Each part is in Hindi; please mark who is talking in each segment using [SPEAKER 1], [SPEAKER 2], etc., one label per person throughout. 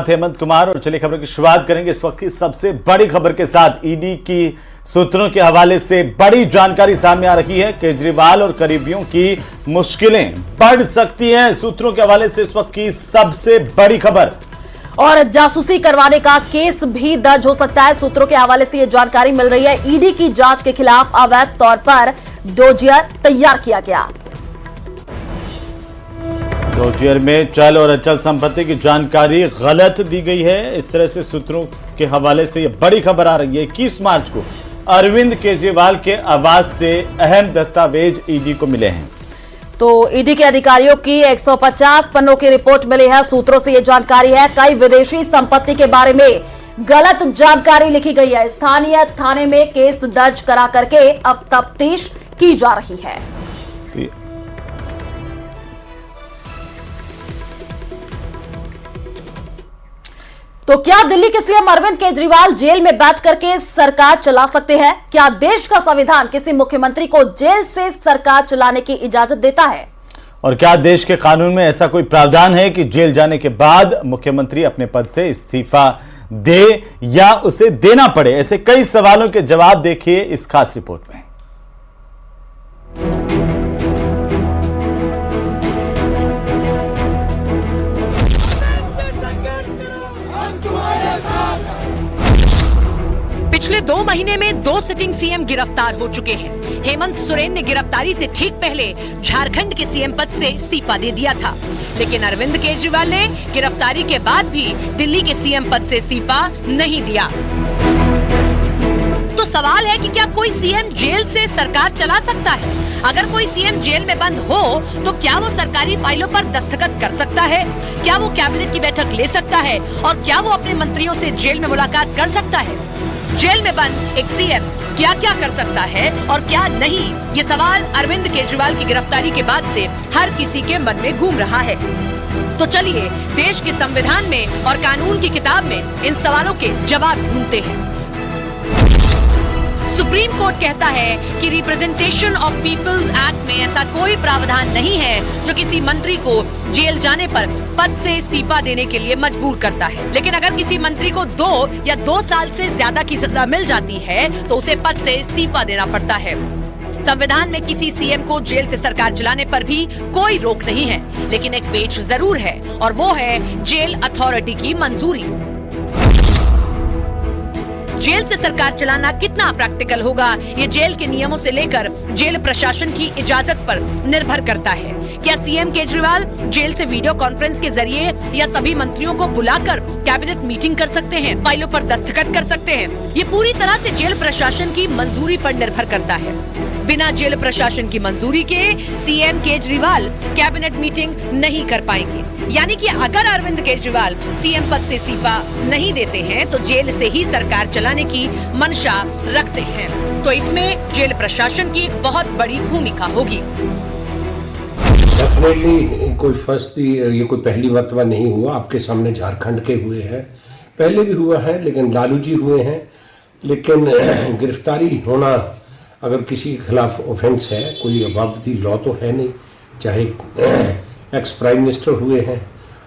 [SPEAKER 1] साथ हेमंत कुमार। और चलिए खबर की शुरुआत करेंगे इस वक्त की सबसे बड़ी खबर के साथ। ईडी की सूत्रों के हवाले से बड़ी जानकारी सामने आ रही है। केजरीवाल और करीबियों की मुश्किलें बढ़ सकती हैं। सूत्रों के हवाले से इस वक्त की सबसे बड़ी खबर।
[SPEAKER 2] और जासूसी करवाने का केस भी दर्ज हो सकता है। सूत्रों के हवाले से यह जानकारी मिल रही है। ईडी की जांच के खिलाफ अवैध तौर पर डोजियर तैयार किया गया।
[SPEAKER 1] डोजियर में चल और अचल संपत्ति की जानकारी गलत दी गई है। इस तरह से सूत्रों के हवाले से यह बड़ी खबर आ रही है। 21 मार्च को अरविंद केजरीवाल के आवास से अहम दस्तावेज ईडी को मिले हैं।
[SPEAKER 2] तो ईडी के अधिकारियों की 150 पन्नों की रिपोर्ट मिली है। सूत्रों से यह जानकारी है कई विदेशी संपत्ति के बारे में गलत जानकारी लिखी गई है। स्थानीय थाने में केस दर्ज करा करके अब तफ्तीश की जा रही है। तो क्या दिल्ली के सीएम अरविंद केजरीवाल जेल में बैठ करके सरकार चला सकते हैं? क्या देश का संविधान किसी मुख्यमंत्री को जेल से सरकार चलाने की इजाजत देता है?
[SPEAKER 1] और क्या देश के कानून में ऐसा कोई प्रावधान है कि जेल जाने के बाद मुख्यमंत्री अपने पद से इस्तीफा दे या उसे देना पड़े? ऐसे कई सवालों के जवाब देखिए इस खास रिपोर्ट में।
[SPEAKER 3] पिछले 2 महीने में 2 सिटिंग सीएम गिरफ्तार हो चुके हैं। हेमंत सोरेन ने गिरफ्तारी से ठीक पहले झारखंड के सीएम पद से इस्तीफा दे दिया था, लेकिन अरविंद केजरीवाल ने गिरफ्तारी के बाद भी दिल्ली के सीएम पद से इस्तीफा नहीं दिया। तो सवाल है कि क्या कोई सीएम जेल से सरकार चला सकता है? अगर कोई सीएम जेल में बंद हो तो क्या वो सरकारी फाइलों पर दस्तखत कर सकता है? क्या वो कैबिनेट की बैठक ले सकता है? और क्या वो अपने मंत्रियों से जेल में मुलाकात कर सकता है? जेल में बंद एक सीएम क्या क्या कर सकता है और क्या नहीं, ये सवाल अरविंद केजरीवाल की गिरफ्तारी के बाद से हर किसी के मन में घूम रहा है। तो चलिए देश के संविधान में और कानून की किताब में इन सवालों के जवाब ढूंढते हैं। सुप्रीम कोर्ट कहता है कि रिप्रेजेंटेशन ऑफ पीपल्स एक्ट में ऐसा कोई प्रावधान नहीं है जो किसी मंत्री को जेल जाने पर पद से इस्तीफा देने के लिए मजबूर करता है। लेकिन अगर किसी मंत्री को 2 या 2 साल से ज्यादा की सजा मिल जाती है तो उसे पद से इस्तीफा देना पड़ता है। संविधान में किसी सीएम को जेल से सरकार चलाने पर भी कोई रोक नहीं है, लेकिन एक पेच जरूर है और वो है जेल अथॉरिटी की मंजूरी। जेल से सरकार चलाना कितना प्रैक्टिकल होगा, ये जेल के नियमों से लेकर जेल प्रशासन की इजाजत पर निर्भर करता है। क्या सीएम केजरीवाल जेल से वीडियो कॉन्फ्रेंस के जरिए या सभी मंत्रियों को बुलाकर कैबिनेट मीटिंग कर सकते हैं, फाइलों पर दस्तखत कर सकते हैं? ये पूरी तरह से जेल प्रशासन की मंजूरी पर निर्भर करता है। बिना जेल प्रशासन की मंजूरी के सीएम केजरीवाल कैबिनेट मीटिंग नहीं कर पाएंगे। यानी कि अगर अरविंद केजरीवाल सीएम पद से इस्तीफा नहीं देते हैं तो जेल से ही सरकार चलाने की मंशा रखते हैं। तो इसमें जेल प्रशासन की एक बहुत बड़ी भूमिका होगी।
[SPEAKER 4] डेफिनेटली ये कोई पहली मर्तबा नहीं हुआ। आपके सामने झारखंड के हुए हैं, पहले भी हुआ है, लेकिन लालू जी हुए हैं। लेकिन गिरफ्तारी होना अगर किसी के खिलाफ ऑफेंस है, कोई अबाबती लॉ तो है नहीं। चाहे एक्स प्राइम मिनिस्टर हुए हैं,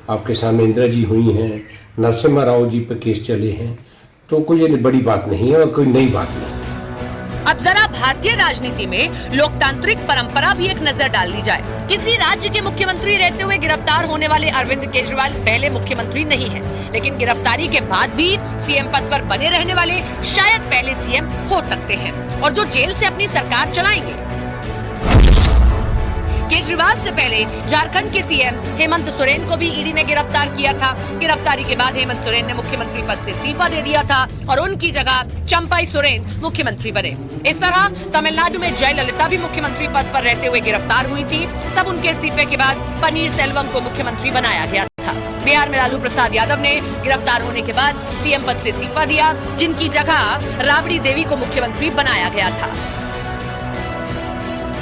[SPEAKER 4] आपके सामने इंदिरा जी हुई हैं, नरसिम्हा राव जी पे केस चले हैं, तो कोई ये बड़ी बात नहीं है और कोई नई बात नहीं।
[SPEAKER 3] अब जरा भारतीय राजनीति में लोकतांत्रिक परंपरा भी एक नजर डाल ली जाए। किसी राज्य के मुख्यमंत्री रहते हुए गिरफ्तार होने वाले अरविंद केजरीवाल पहले मुख्यमंत्री नहीं है, लेकिन गिरफ्तारी के बाद भी सीएम पद पर बने रहने वाले शायद पहले सीएम हो सकते हैं और जो जेल से अपनी सरकार चलाएंगे। केजरीवाल से पहले झारखंड के सीएम हेमंत सोरेन को भी ईडी ने गिरफ्तार किया था। गिरफ्तारी के बाद हेमंत सोरेन ने मुख्यमंत्री पद से इस्तीफा दे दिया था और उनकी जगह चंपाई सोरेन मुख्यमंत्री बने। इस तरह तमिलनाडु में जयललिता भी मुख्यमंत्री पद पर रहते हुए गिरफ्तार हुई थी। तब उनके इस्तीफे के बाद पनीर सेल्वम को मुख्यमंत्री बनाया गया था। बिहार में लालू प्रसाद यादव ने गिरफ्तार होने के बाद सीएम पद से इस्तीफा दिया, जिनकी जगह राबड़ी देवी को मुख्यमंत्री बनाया गया था।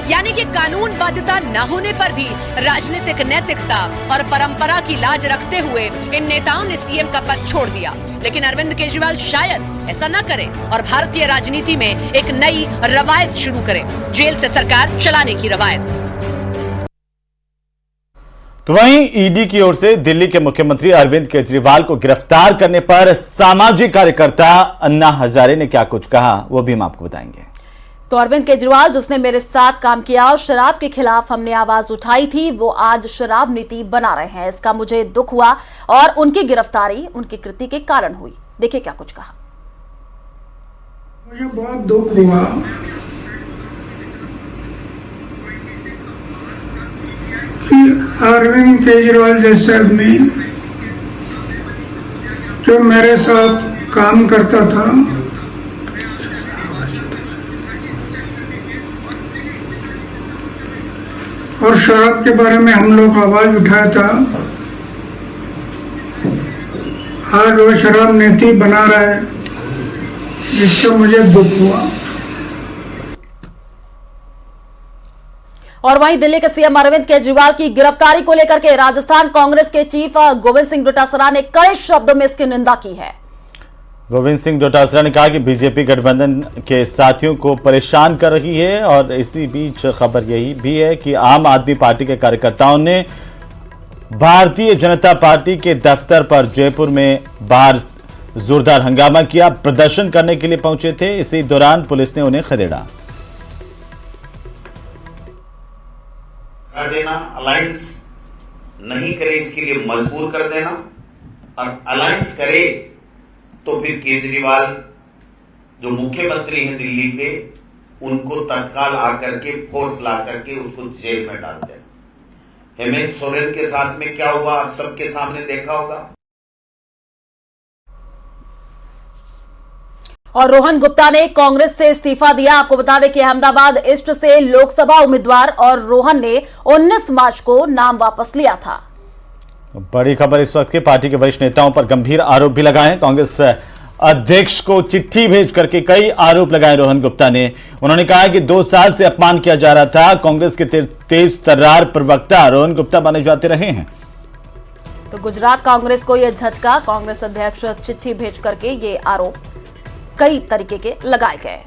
[SPEAKER 3] यानी कि कानून बाध्यता न होने पर भी राजनीतिक नैतिकता और परंपरा की लाज रखते हुए इन नेताओं ने सीएम का पद छोड़ दिया। लेकिन अरविंद केजरीवाल शायद ऐसा न करें और भारतीय राजनीति में एक नई रवायत शुरू करें, जेल से सरकार चलाने की रवायत।
[SPEAKER 1] तो वहीं ईडी की ओर से दिल्ली के मुख्यमंत्री अरविंद केजरीवाल को गिरफ्तार करने पर सामाजिक कार्यकर्ता अन्ना हजारे ने क्या कुछ कहा, वो भी हम आपको बताएंगे।
[SPEAKER 2] तो अरविंद केजरीवाल, जिसने मेरे साथ काम किया और शराब के खिलाफ हमने आवाज उठाई थी, वो आज शराब नीति बना रहे हैं। इसका मुझे दुख हुआ और उनकी गिरफ्तारी उनकी कृति के कारण हुई। देखिए क्या कुछ कहा।
[SPEAKER 5] मुझे बहुत दुख हुआ कि अरविंद केजरीवाल जैसे आदमी जो मेरे साथ काम करता था, और शराब के बारे में हम लोग आवाज उठाया था, आज वो शराब नीति बना रहा है, जिससे मुझे दुख हुआ।
[SPEAKER 2] और वहीं दिल्ली के सीएम अरविंद केजरीवाल की गिरफ्तारी को लेकर के राजस्थान कांग्रेस के चीफ गोविंद सिंह डोटासरा ने कड़े शब्दों में इसकी निंदा की है।
[SPEAKER 1] गोविंद सिंह डोटासरा ने कहा कि बीजेपी गठबंधन के साथियों को परेशान कर रही है और इसी बीच खबर यही भी है कि आम आदमी पार्टी के कार्यकर्ताओं ने भारतीय जनता पार्टी के दफ्तर पर जयपुर में बाहर जोरदार हंगामा किया। प्रदर्शन करने के लिए पहुंचे थे, इसी दौरान पुलिस ने उन्हें खदेड़ा।
[SPEAKER 6] कर देना, अलायंस नहीं करे इसके लिए मजबूर कर देना, और अलायंस करे तो फिर केजरीवाल जो मुख्यमंत्री हैं दिल्ली के, उनको तत्काल आकर के फोर्स ला करके उसको जेल में डाल देना। हेमंत सोरेन के साथ में क्या हुआ आप सबके सामने देखा होगा।
[SPEAKER 2] और रोहन गुप्ता ने कांग्रेस से इस्तीफा दिया। आपको बता दें कि अहमदाबाद ईस्ट से लोकसभा उम्मीदवार और रोहन ने 19 मार्च को नाम वापस लिया था।
[SPEAKER 1] बड़ी खबर इस वक्त के पार्टी के वरिष्ठ नेताओं पर गंभीर आरोप भी लगाए। कांग्रेस अध्यक्ष को चिट्ठी भेज करके कई आरोप लगाए रोहन गुप्ता ने। उन्होंने कहा कि 2 साल से अपमान किया जा रहा था। कांग्रेस के तेज तर्रार प्रवक्ता रोहन गुप्ता माने जाते रहे हैं।
[SPEAKER 2] तो गुजरात कांग्रेस को यह झटका, कांग्रेस अध्यक्ष चिट्ठी भेज करके ये आरोप कई तरीके के लगाए गए।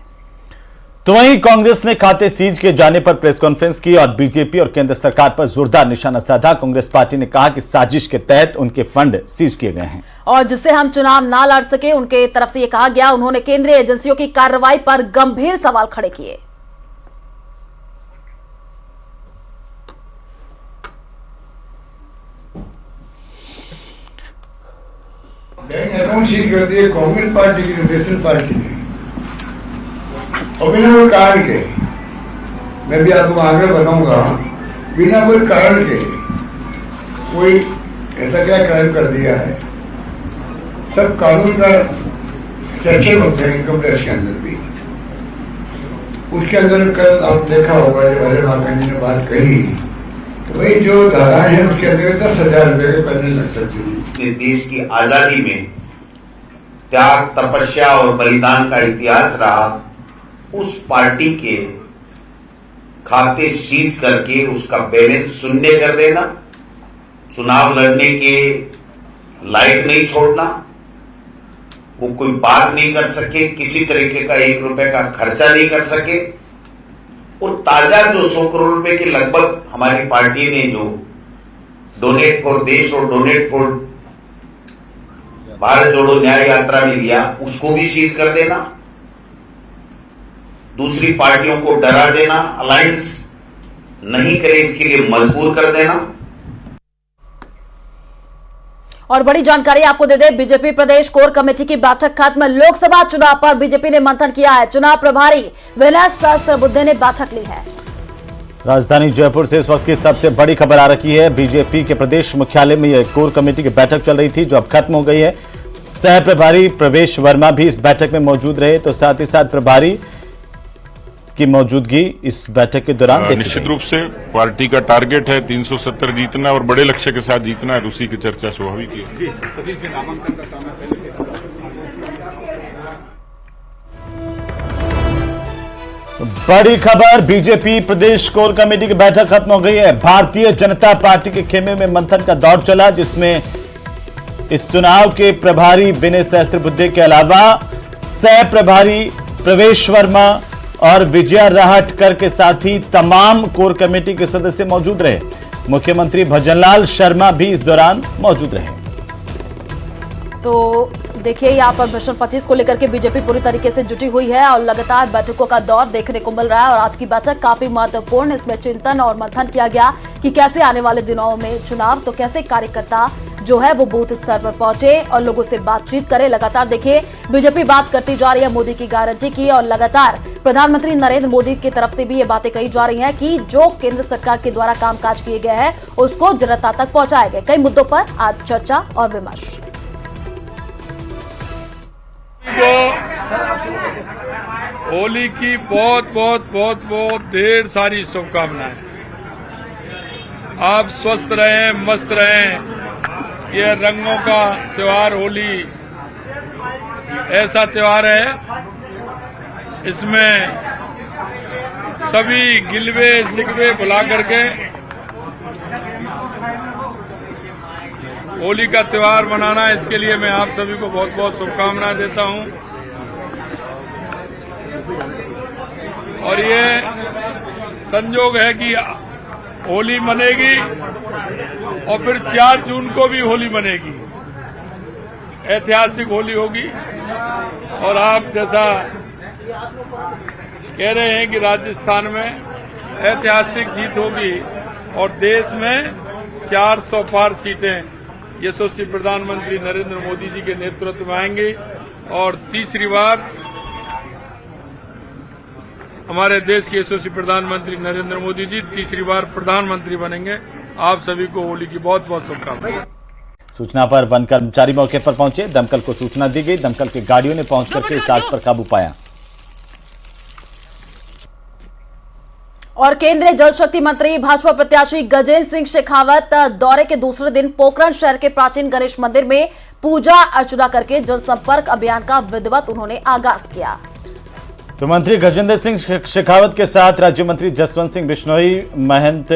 [SPEAKER 1] तो वहीं कांग्रेस ने खाते सीज किए जाने पर प्रेस कॉन्फ्रेंस की और बीजेपी और केंद्र सरकार पर जोरदार निशाना साधा। कांग्रेस पार्टी ने कहा कि साजिश के तहत उनके फंड सीज किए गए हैं
[SPEAKER 2] और जिससे हम चुनाव ना लड़ सके, उनके तरफ से यह कहा गया। उन्होंने केंद्रीय एजेंसियों की कार्रवाई पर गंभीर सवाल खड़े किए।
[SPEAKER 7] बैंक अकाउंट सील कर दिए कांग्रेस पार्टी की, नेशनल पार्टी की, और बिना कोई कारण के। मैं भी आपको आगे बताऊंगा, बिना कोई कारण के कोई ऐसा क्या क्राइम कर दिया है। सब कानून का सेक्शन होते हैं इनकम टैक्स के अंदर भी। उसके अंदर कल आप देखा होगा जो अरे वाकई ने बात कही कि भाई जो धाराएं हैं उसके अंदर 10,000 रुपए के पेनल्टी लग सकती थी।
[SPEAKER 6] देश की आजादी में त्याग, तपस्या और बलिदान का इतिहास रहा, उस पार्टी के खाते सीज करके उसका बैलेंस शून्य कर देना, चुनाव लड़ने के लायक नहीं छोड़ना, वो कोई बात नहीं कर सके, किसी तरीके का 1 रुपए का खर्चा नहीं कर सके, और ताजा जो 100 करोड़ रुपए के लगभग हमारी पार्टी ने जो डोनेट फॉर देश और डोनेट फॉर भारत जोड़ो न्याय यात्रा में दिया, उसको भी सीज कर देना, दूसरी पार्टियों को डरा देना, अलायंस नहीं करे इसके लिए मजबूर कर देना।
[SPEAKER 2] और बड़ी जानकारी आपको दे दें, बीजेपी प्रदेश कोर कमेटी की बैठक खत्म। लोकसभा चुनाव पर बीजेपी ने मंथन किया है। चुनाव प्रभारी विनय सहस्त्रबुद्धे ने बैठक ली है।
[SPEAKER 1] राजधानी जयपुर से इस वक्त की सबसे बड़ी खबर आ रही है। बीजेपी के प्रदेश मुख्यालय में यह कोर कमेटी की बैठक चल रही थी, जो अब खत्म हो गई है। सह प्रभारी प्रवेश वर्मा भी इस बैठक में मौजूद रहे, तो साथ ही साथ प्रभारी की मौजूदगी इस बैठक के दौरान
[SPEAKER 8] निश्चित रूप से पार्टी का टारगेट है 370 जीतना और बड़े लक्ष्य के साथ जीतना है, उसी की चर्चा स्वाभाविक है।
[SPEAKER 1] बड़ी खबर, बीजेपी प्रदेश कोर कमेटी की बैठक खत्म हो गई है। भारतीय जनता पार्टी के खेमे में मंथन का दौर चला, जिसमें इस चुनाव के प्रभारी विनय सहस्त्रबुद्धे के अलावा सह प्रभारी प्रवेश वर्मा और विजया राहटकर के साथ ही तमाम कोर कमेटी के सदस्य मौजूद रहे। मुख्यमंत्री भजनलाल शर्मा भी इस दौरान मौजूद रहे।
[SPEAKER 2] तो देखिए, यहाँ पर मिशन 25 को लेकर के बीजेपी पूरी तरीके से जुटी हुई है और लगातार बैठकों का दौर देखने को मिल रहा है और आज की बैठक काफी महत्वपूर्ण। इसमें चिंतन और मंथन किया गया कि कैसे आने वाले दिनों में चुनाव, तो कैसे कार्यकर्ता जो है वो बूथ स्तर पर पहुंचे और लोगों से बातचीत करे। लगातार देखिए, बीजेपी बात करती जा रही है मोदी की गारंटी की और लगातार प्रधानमंत्री नरेंद्र मोदी की तरफ से भी ये बातें कही जा रही हैं कि जो केंद्र सरकार के द्वारा कामकाज किए गए हैं उसको जनता तक पहुंचाए गए। कई मुद्दों पर आज चर्चा और विमर्श।
[SPEAKER 9] होली की बहुत बहुत बहुत बहुत ढेर सारी शुभकामनाएं। आप स्वस्थ रहें, मस्त रहें। ये रंगों का त्योहार होली ऐसा त्योहार है, इसमें सभी गिलवे शिकवे भुला करके होली का त्योहार मनाना, इसके लिए मैं आप सभी को बहुत बहुत शुभकामनाएं देता हूं। और ये संयोग है कि होली मनेगी और फिर 4 जून को भी होली मनेगी। ऐतिहासिक होली होगी और आप जैसा कह रहे हैं कि राजस्थान में ऐतिहासिक जीत होगी और देश में 400 पार सीटें यशस्वी प्रधानमंत्री नरेंद्र मोदी जी के नेतृत्व में आएंगी और तीसरी बार हमारे देश के यशस्वी प्रधानमंत्री नरेंद्र मोदी जी तीसरी बार प्रधानमंत्री बनेंगे। आप सभी को होली की बहुत बहुत शुभकामनाएं।
[SPEAKER 1] सूचना पर वन कर्मचारी मौके पर पहुंचे, दमकल को सूचना दी गई, दमकल की गाड़ियों ने पहुंच करके इस आग पर काबू पाया।
[SPEAKER 2] और केंद्रीय जल शक्ति मंत्री भाजपा प्रत्याशी गजेंद्र सिंह शेखावत दौरे के दूसरे दिन पोखरण शहर के प्राचीन गणेश मंदिर में पूजा अर्चना करके जनसंपर्क अभियान का विधिवत उन्होंने आगाज किया।
[SPEAKER 1] तो मंत्री गजेंद्र सिंह शेखावत के साथ राज्य मंत्री जसवंत सिंह बिश्नोई, महंत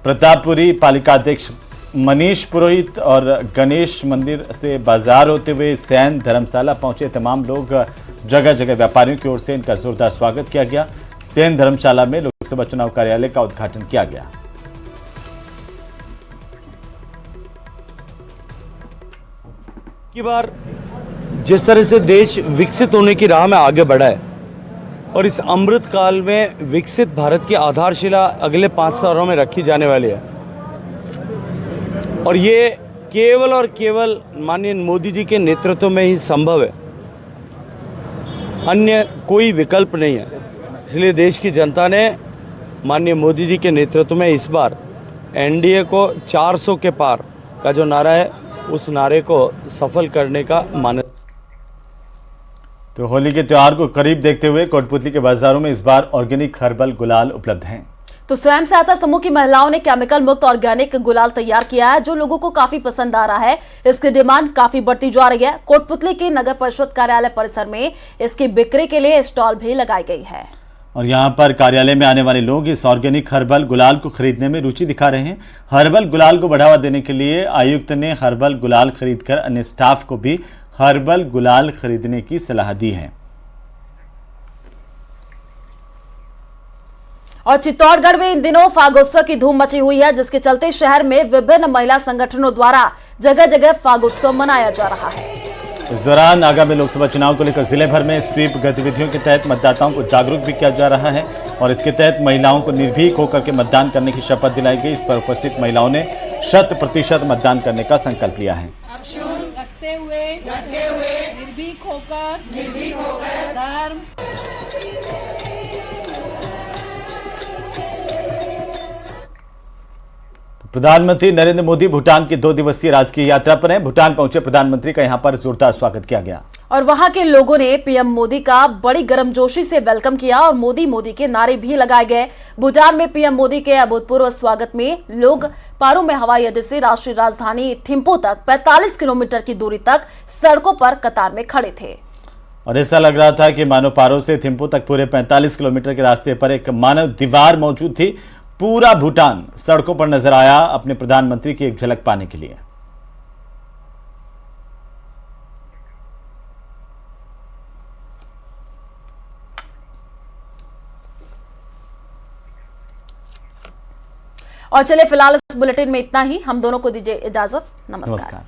[SPEAKER 1] प्रतापपुरी, पालिका अध्यक्ष मनीष पुरोहित और गणेश मंदिर से बाजार होते हुए सैन धर्मशाला पहुंचे तमाम लोग। जगह जगह व्यापारियों की ओर से इनका जोरदार स्वागत किया गया। सैन धर्मशाला में लोकसभा चुनाव कार्यालय का उद्घाटन किया गया।
[SPEAKER 10] की बार जिस तरह से देश विकसित होने की राह में आगे बढ़ा है और इस अमृत काल में विकसित भारत की आधारशिला अगले 5 सालों में रखी जाने वाली है और ये केवल और केवल माननीय मोदी जी के नेतृत्व में ही संभव है, अन्य कोई विकल्प नहीं है। इसलिए देश की जनता ने माननीय मोदी जी के नेतृत्व में इस बार एनडीए को 400 के पार का जो नारा है उस नारे को सफल करने का मान्यता।
[SPEAKER 1] तो होली के त्योहार को करीब देखते हुए कोटपुतली के बाजारों में इस बार ऑर्गेनिक हर्बल गुलाल उपलब्ध हैं।
[SPEAKER 2] तो स्वयं सहायता समूह की महिलाओं ने केमिकल मुक्त ऑर्गेनिक गुलाल तैयार किया है जो लोगों को काफी पसंद आ रहा है। इसकी डिमांड काफी बढ़ती जा रही है। कोटपुतली के नगर परिषद कार्यालय परिसर में इसकी बिक्री के लिए स्टॉल भी लगाई गई है
[SPEAKER 1] और यहां पर कार्यालय में आने वाले लोग इस ऑर्गेनिक हर्बल गुलाल को खरीदने में रुचि दिखा रहे हैं। हर्बल गुलाल को बढ़ावा देने के लिए आयुक्त ने हर्बल गुलाल खरीदकर अन्य स्टाफ को भी हर्बल गुलाल खरीदने की सलाह दी है।
[SPEAKER 2] और चित्तौड़गढ़ में इन दिनों फागोत्सव की धूम मची हुई है, जिसके चलते शहर में विभिन्न महिला संगठनों द्वारा जगह जगह फागोत्सव मनाया जा रहा है।
[SPEAKER 1] इस दौरान आगामी लोकसभा चुनाव को लेकर जिले भर में स्वीप गतिविधियों के तहत मतदाताओं को जागरूक भी किया जा रहा है और इसके तहत महिलाओं को निर्भीक होकर के मतदान करने की शपथ दिलाई गई। इस पर उपस्थित महिलाओं ने 100% मतदान करने का संकल्प लिया है।
[SPEAKER 11] रखते हुए निर्भीक होकर धर्म
[SPEAKER 1] प्रधानमंत्री नरेंद्र मोदी भूटान की 2 दिवसीय राजकीय यात्रा पर हैं। भूटान पहुंचे प्रधानमंत्री का यहां पर जोरदार स्वागत किया गया
[SPEAKER 2] और वहां के लोगों ने पीएम मोदी का बड़ी गर्मजोशी से वेलकम किया और मोदी मोदी के नारे भी लगाए गए। भूटान में पीएम मोदी के अभूतपूर्व स्वागत में लोग पारो में हवाई अड्डे से राष्ट्रीय राजधानी थिम्पू तक 45 किलोमीटर की दूरी तक सड़कों पर कतार में खड़े थे
[SPEAKER 1] और ऐसा लग रहा था कि मानो पारो से थिम्पू तक पूरे 45 किलोमीटर के रास्ते पर एक मानव दीवार मौजूद थी। पूरा भूटान सड़कों पर नजर आया अपने प्रधानमंत्री की एक झलक पाने के लिए।
[SPEAKER 2] और चलिए फिलहाल इस बुलेटिन में इतना ही। हम दोनों को दीजिए इजाजत। नमस्कार।